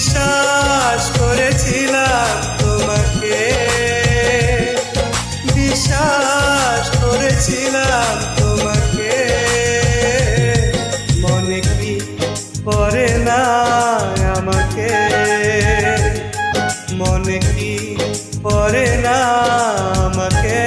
বিশ্বাস করেছিলাম তোমাকে, বিশ্বাস করেছিলাম তোমাকে, মনে কি পড়ে না আমাকে, মনে কি পড়ে না আমাকে।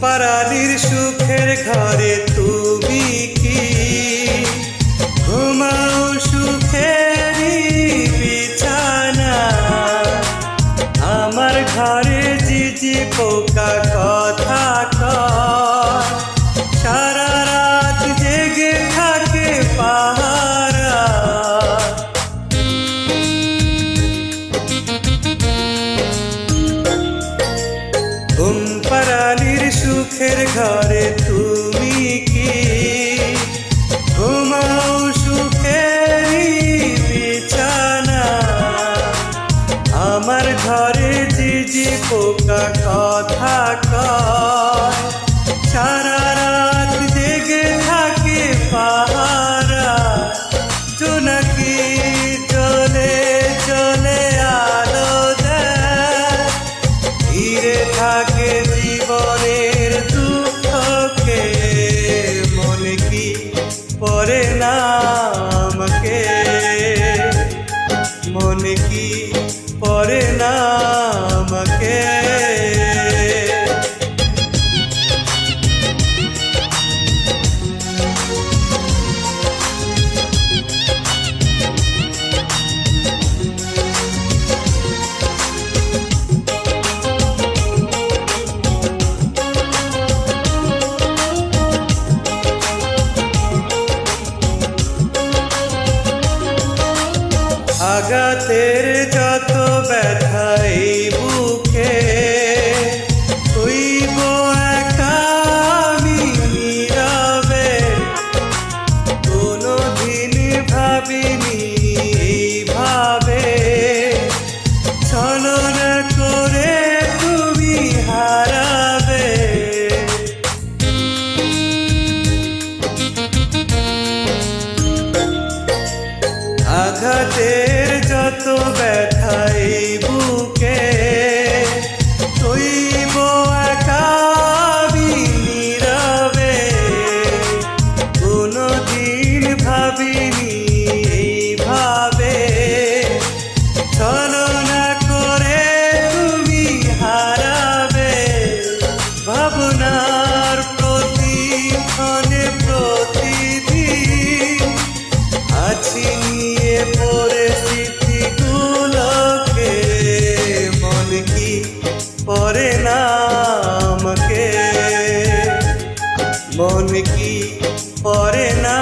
পারালির সুখের ঘরে তুমি কি ঘুমাও সুখেরই বিছানা, আমার ঘরে ঝিঝি পোকা কথা কয়, সারা রাত জেগে থাকে পাহারা। পারালির সুখের ঘরে তুমি কি ঘুমাও সুখেরই বিছানা, আমার ঘরে ঝিঝি পোকা কথা কয়, সারা রাত জেগে থাকে পাহারা। জোনাকি চলে চলে আলো দেয়, ঘিরে থাকে জীবনের দুঃখকে, মনে কি পড়ে না আমাকে, মনে কি পড়ে না আমাকে। আঘাতের যত ব্যথা এই বুকে, হইব একা আমি নীরবে, কোনোদিন ভাবিনি এইভাবে, ছলনা করে তুমি হারাবে। আঘাতের যত ব্যথা এই বুকে, হইব একা আমি নীরবে, কোনোদিন ভাবিনি এইভাবে, ছলনা করে তুমি হারাবে। ভাবনার প্রতিক্ষণে প্রতিদিন আছি নিয়ে পরিস্থিতিগুলোকে, মনে কি পড়ে না আমাকে, মনে কি পড়ে না।